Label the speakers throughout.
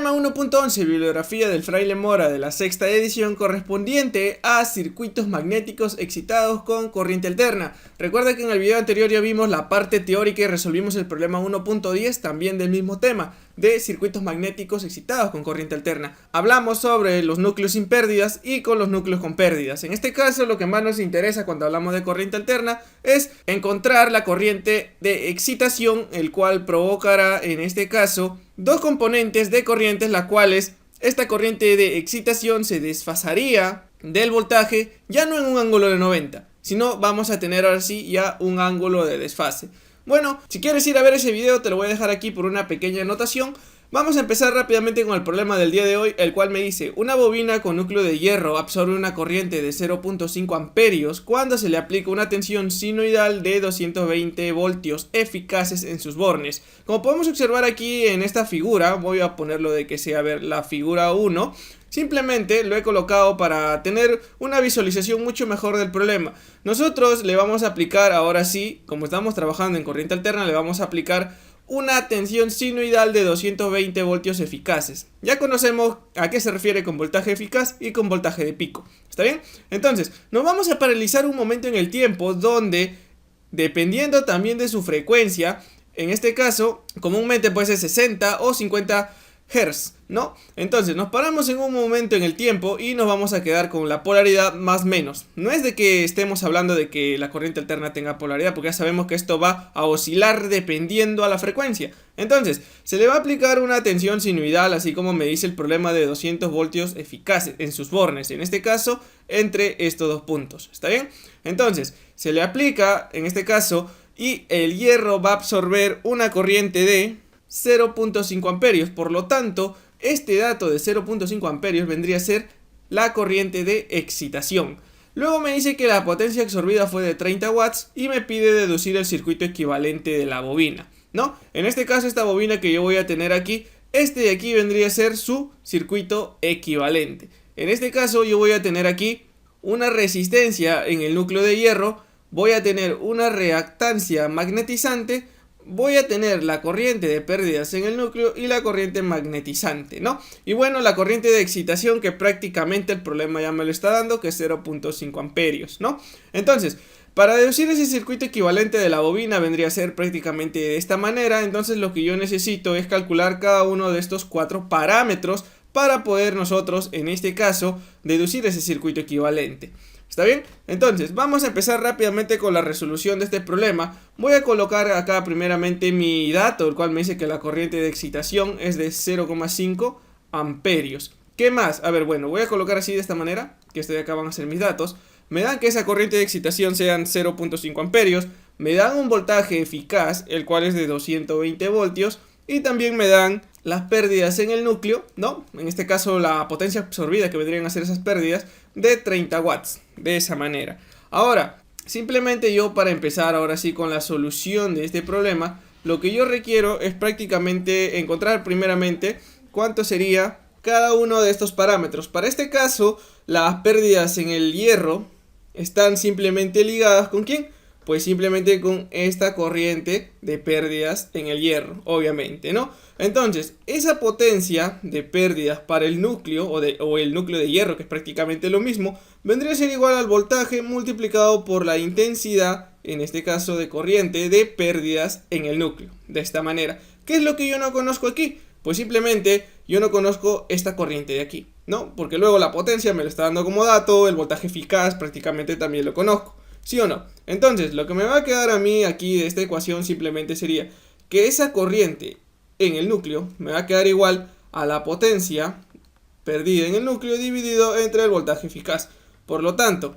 Speaker 1: Problema 1.11, bibliografía del Fraile Mora de la sexta edición correspondiente a circuitos magnéticos excitados con corriente alterna. Recuerda que en el video anterior ya vimos la parte teórica y resolvimos el problema 1.10 también del mismo tema, de circuitos magnéticos excitados con corriente alterna. Hablamos sobre los núcleos sin pérdidas y con los núcleos con pérdidas. En este caso lo que más nos interesa cuando hablamos de corriente alterna es encontrar la corriente de excitación, el cual provocará en este caso dos componentes de corrientes, las cuales esta corriente de excitación se desfasaría del voltaje ya no en un ángulo de 90, sino vamos a tener ahora sí ya un ángulo de desfase. Bueno, si quieres ir a ver ese video te lo voy a dejar aquí por una pequeña anotación. Vamos a empezar rápidamente con el problema del día de hoy, el cual me dice: una bobina con núcleo de hierro absorbe una corriente de 0.5 amperios cuando se le aplica una tensión sinoidal de 220 voltios eficaces en sus bornes. Como podemos observar aquí en esta figura, voy a ponerlo de que sea ver la figura 1. Simplemente lo he colocado para tener una visualización mucho mejor del problema. Nosotros le vamos a aplicar, ahora sí, como estamos trabajando en corriente alterna, le vamos a aplicar una tensión sinoidal de 220 voltios eficaces. Ya conocemos a qué se refiere con voltaje eficaz y con voltaje de pico. ¿Está bien? Entonces, nos vamos a paralizar un momento en el tiempo donde, dependiendo también de su frecuencia, en este caso, comúnmente puede ser 60 o 50 Hz, ¿no? Entonces nos paramos en un momento en el tiempo y nos vamos a quedar con la polaridad más menos. No es de que estemos hablando de que la corriente alterna tenga polaridad, porque ya sabemos que esto va a oscilar dependiendo a la frecuencia. Entonces se le va a aplicar una tensión sinoidal, así como me dice el problema, de 200 voltios eficaces en sus bornes, en este caso entre estos dos puntos. ¿Está bien? Entonces se le aplica en este caso y el hierro va a absorber una corriente de 0.5 amperios. Por lo tanto, este dato de 0.5 amperios vendría a ser la corriente de excitación. Luego me dice que la potencia absorbida fue de 30 watts y me pide deducir el circuito equivalente de la bobina, ¿no? En este caso, esta bobina que yo voy a tener aquí, este de aquí vendría a ser su circuito equivalente. En este caso yo voy a tener aquí una resistencia en el núcleo de hierro, voy a tener una reactancia magnetizante, voy a tener la corriente de pérdidas en el núcleo y la corriente magnetizante, ¿no? Y bueno, la corriente de excitación, que prácticamente el problema ya me lo está dando, que es 0.5 amperios, ¿no? Entonces, para deducir ese circuito equivalente de la bobina vendría a ser prácticamente de esta manera. Entonces lo que yo necesito es calcular cada uno de estos cuatro parámetros para poder nosotros, en este caso, deducir ese circuito equivalente. ¿Está bien? Entonces vamos a empezar rápidamente con la resolución de este problema. Voy a colocar acá primeramente mi dato, el cual me dice que la corriente de excitación es de 0,5 amperios. ¿Qué más? A ver, bueno, voy a colocar así de esta manera, que este de acá van a ser mis datos. Me dan que esa corriente de excitación sean 0.5 amperios. Me dan un voltaje eficaz, el cual es de 220 voltios. Y también me dan las pérdidas en el núcleo, ¿no? En este caso la potencia absorbida, que vendrían a ser esas pérdidas, de 30 watts, de esa manera. Ahora, simplemente yo, para empezar ahora sí con la solución de este problema, lo que yo requiero es prácticamente encontrar primeramente cuánto sería cada uno de estos parámetros. Para este caso, las pérdidas en el hierro están simplemente ligadas ¿con quién? Pues simplemente con esta corriente de pérdidas en el hierro, obviamente, ¿no? Entonces, esa potencia de pérdidas para el núcleo o el núcleo de hierro, que es prácticamente lo mismo, vendría a ser igual al voltaje multiplicado por la intensidad, en este caso de corriente, de pérdidas en el núcleo. De esta manera, ¿qué es lo que yo no conozco aquí? Pues simplemente yo no conozco esta corriente de aquí, ¿no? Porque luego la potencia me lo está dando como dato, el voltaje eficaz prácticamente también lo conozco. ¿Sí o no? Entonces, lo que me va a quedar a mí aquí de esta ecuación simplemente sería que esa corriente en el núcleo me va a quedar igual a la potencia perdida en el núcleo dividido entre el voltaje eficaz. Por lo tanto,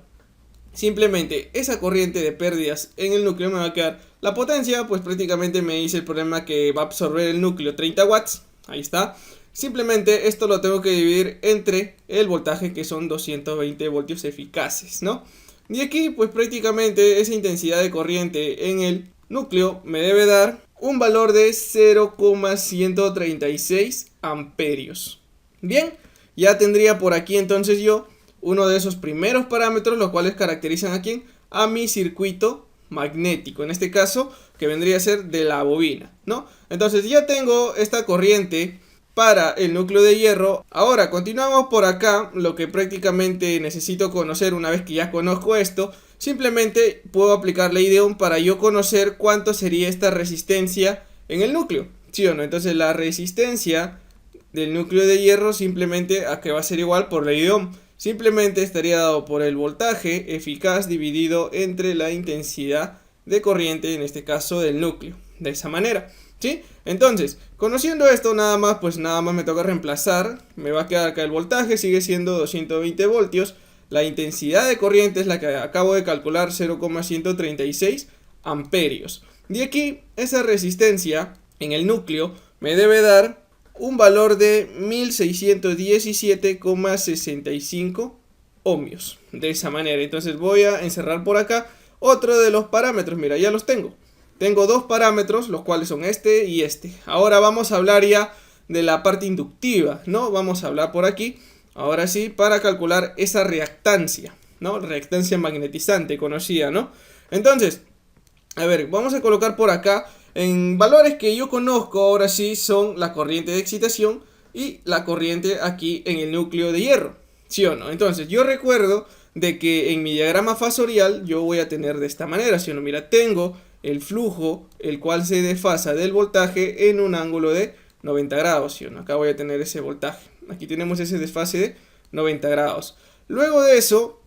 Speaker 1: simplemente esa corriente de pérdidas en el núcleo me va a quedar la potencia, pues prácticamente me dice el problema que va a absorber el núcleo 30 watts. Ahí está. Simplemente esto lo tengo que dividir entre el voltaje, que son 220 voltios eficaces, ¿no? Y aquí pues prácticamente esa intensidad de corriente en el núcleo me debe dar un valor de 0,136 amperios. Bien, ya tendría por aquí entonces yo uno de esos primeros parámetros, los cuales caracterizan a quién, a mi circuito magnético, en este caso que vendría a ser de la bobina, ¿no? Entonces ya tengo esta corriente para el núcleo de hierro. Ahora continuamos por acá. Lo que prácticamente necesito conocer, una vez que ya conozco esto, simplemente puedo aplicar ley de Ohm para yo conocer cuánto sería esta resistencia en el núcleo, ¿sí o no? Entonces la resistencia del núcleo de hierro simplemente a que va a ser igual por ley de Ohm. Simplemente estaría dado por el voltaje eficaz dividido entre la intensidad de corriente, en este caso del núcleo, de esa manera, ¿sí? Entonces, conociendo esto, nada más me toca reemplazar. Me va a quedar acá el voltaje, sigue siendo 220 voltios. La intensidad de corriente es la que acabo de calcular, 0,136 amperios. De aquí, esa resistencia en el núcleo me debe dar un valor de 1617,65 ohmios. De esa manera, entonces voy a encerrar por acá otro de los parámetros. Mira, ya los tengo. Tengo dos parámetros, los cuales son este y este. Ahora vamos a hablar ya de la parte inductiva, ¿no? Vamos a hablar por aquí, ahora sí, para calcular esa reactancia, ¿no? Reactancia magnetizante conocida, ¿no? Entonces, a ver, vamos a colocar por acá en valores que yo conozco, ahora sí, son la corriente de excitación y la corriente aquí en el núcleo de hierro, ¿sí o no? Entonces, yo recuerdo de que en mi diagrama fasorial yo voy a tener de esta manera, ¿sí o no? Mira, tengo el flujo, el cual se desfasa del voltaje en un ángulo de 90 grados, ¿sí o no? Acá voy a tener ese voltaje. Aquí tenemos ese desfase de 90 grados. Luego de eso,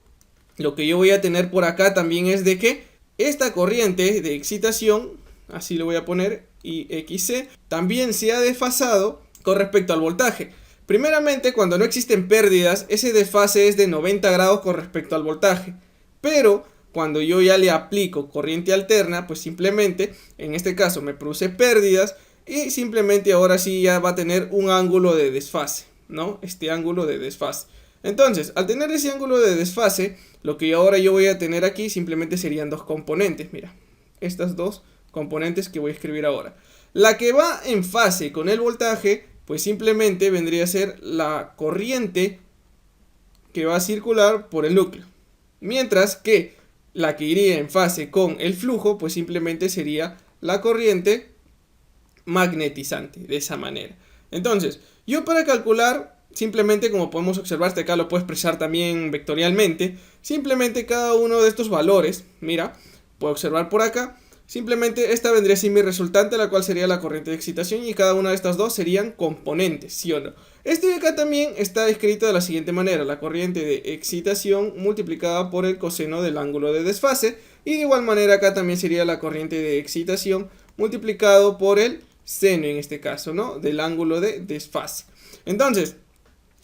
Speaker 1: lo que yo voy a tener por acá también es de que esta corriente de excitación, así lo voy a poner, IXC, también se ha desfasado con respecto al voltaje. Primeramente, cuando no existen pérdidas, ese desfase es de 90 grados con respecto al voltaje. Pero cuando yo ya le aplico corriente alterna, pues simplemente, en este caso me produce pérdidas y simplemente ahora sí ya va a tener un ángulo de desfase, ¿no? Este ángulo de desfase. Entonces, al tener ese ángulo de desfase, lo que ahora yo voy a tener aquí simplemente serían dos componentes, mira. Estas dos componentes que voy a escribir ahora. La que va en fase con el voltaje, pues simplemente vendría a ser la corriente que va a circular por el núcleo. Mientras que la que iría en fase con el flujo, pues simplemente sería la corriente magnetizante, de esa manera. Entonces, yo para calcular, simplemente como podemos observar, acá lo puedo expresar también vectorialmente, simplemente cada uno de estos valores, mira, puedo observar por acá, simplemente esta vendría a ser mi resultante, la cual sería la corriente de excitación, y cada una de estas dos serían componentes, ¿sí o no? Este de acá también está escrito de la siguiente manera: la corriente de excitación multiplicada por el coseno del ángulo de desfase, y de igual manera acá también sería la corriente de excitación multiplicado por el seno, en este caso, ¿no? Del ángulo de desfase. Entonces,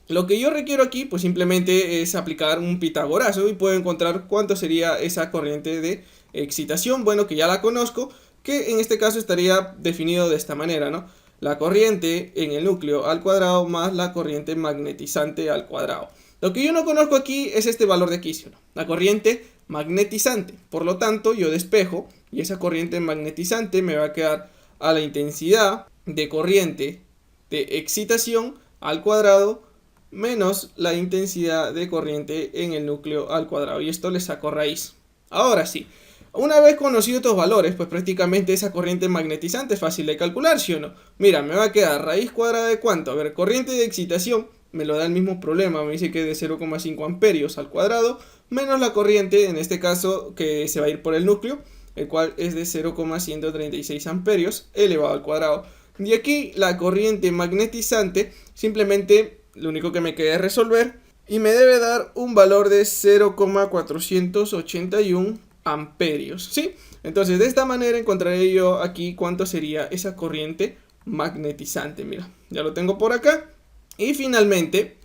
Speaker 1: lo que yo requiero aquí, pues simplemente es aplicar un pitagorazo y puedo encontrar cuánto sería esa corriente de excitación. Bueno, que ya la conozco, que en este caso estaría definido de esta manera, ¿no? La corriente en el núcleo al cuadrado más la corriente magnetizante al cuadrado. Lo que yo no conozco aquí es este valor de aquí, ¿sí? La corriente magnetizante. Por lo tanto, yo despejo y esa corriente magnetizante me va a quedar a la intensidad de corriente de excitación al cuadrado menos la intensidad de corriente en el núcleo al cuadrado, y esto le saco raíz. Ahora sí, una vez conocido estos valores, pues prácticamente esa corriente magnetizante es fácil de calcular, ¿sí o no? Mira, me va a quedar raíz cuadrada de ¿cuánto? A ver, corriente de excitación me lo da el mismo problema, me dice que es de 0,5 amperios al cuadrado, menos la corriente, en este caso, que se va a ir por el núcleo, el cual es de 0,136 amperios elevado al cuadrado. Y aquí la corriente magnetizante, simplemente lo único que me queda es resolver, y me debe dar un valor de 0,481 amperios, ¿sí? Entonces de esta manera encontraré yo aquí cuánto sería esa corriente magnetizante. Mira, ya lo tengo por acá. Y finalmente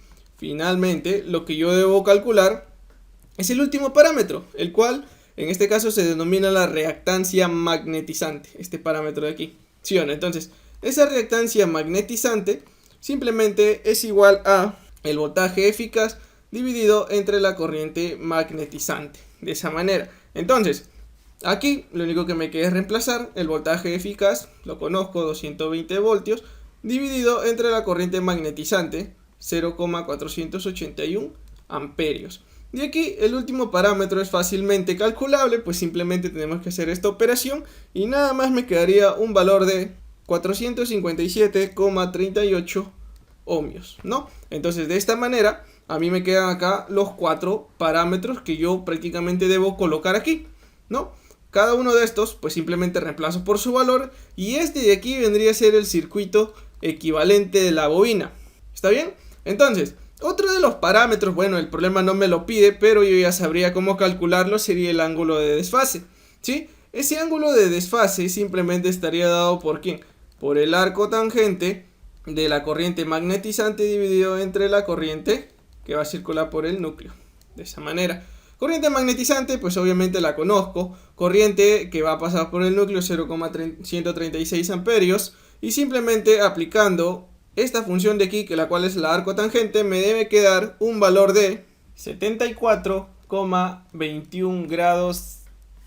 Speaker 1: lo que yo debo calcular es el último parámetro, el cual en este caso se denomina la reactancia magnetizante, este parámetro de aquí, ¿sí o no? Entonces esa reactancia magnetizante simplemente es igual a el voltaje eficaz dividido entre la corriente magnetizante, de esa manera. Entonces, aquí lo único que me queda es reemplazar el voltaje eficaz, lo conozco, 220 voltios, dividido entre la corriente magnetizante, 0,481 amperios. Y aquí el último parámetro es fácilmente calculable, pues simplemente tenemos que hacer esta operación y nada más me quedaría un valor de 457,38 ohmios, ¿no? Entonces de esta manera a mí me quedan acá los 4 parámetros que yo prácticamente debo colocar aquí, ¿no? Cada uno de estos pues simplemente reemplazo por su valor y este de aquí vendría a ser el circuito equivalente de la bobina. ¿Está bien? Entonces, otro de los parámetros, bueno, el problema no me lo pide, pero yo ya sabría cómo calcularlo, sería el ángulo de desfase, ¿sí? Ese ángulo de desfase simplemente estaría dado por ¿quién? Por el arco tangente de la corriente magnetizante dividido entre la corriente que va a circular por el núcleo. De esa manera. Corriente magnetizante, pues obviamente la conozco. Corriente que va a pasar por el núcleo 0,136 amperios. Y simplemente aplicando esta función de aquí, que la cual es la arco tangente, me debe quedar un valor de 74,21 grados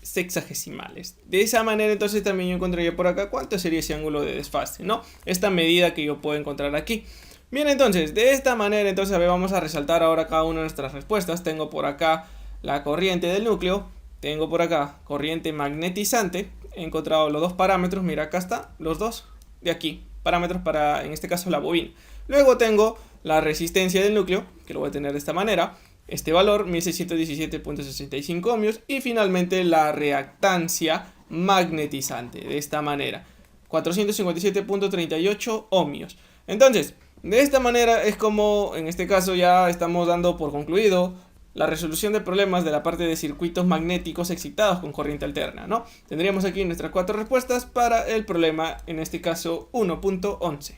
Speaker 1: sexagesimales. De esa manera entonces también yo encontraría por acá cuánto sería ese ángulo de desfase, ¿no? Esta medida que yo puedo encontrar aquí. Bien, entonces, de esta manera, entonces, a ver, vamos a resaltar ahora cada una de nuestras respuestas. Tengo por acá la corriente del núcleo, tengo por acá corriente magnetizante, he encontrado los dos parámetros, mira, acá está, los dos de aquí, parámetros para, en este caso, la bobina. Luego tengo la resistencia del núcleo, que lo voy a tener de esta manera, este valor, 1617.65 ohmios, y finalmente la reactancia magnetizante, de esta manera, 457.38 ohmios. Entonces, de esta manera es como en este caso ya estamos dando por concluido la resolución de problemas de la parte de circuitos magnéticos excitados con corriente alterna, ¿no? Tendríamos aquí nuestras 4 respuestas para el problema, en este caso 1.11.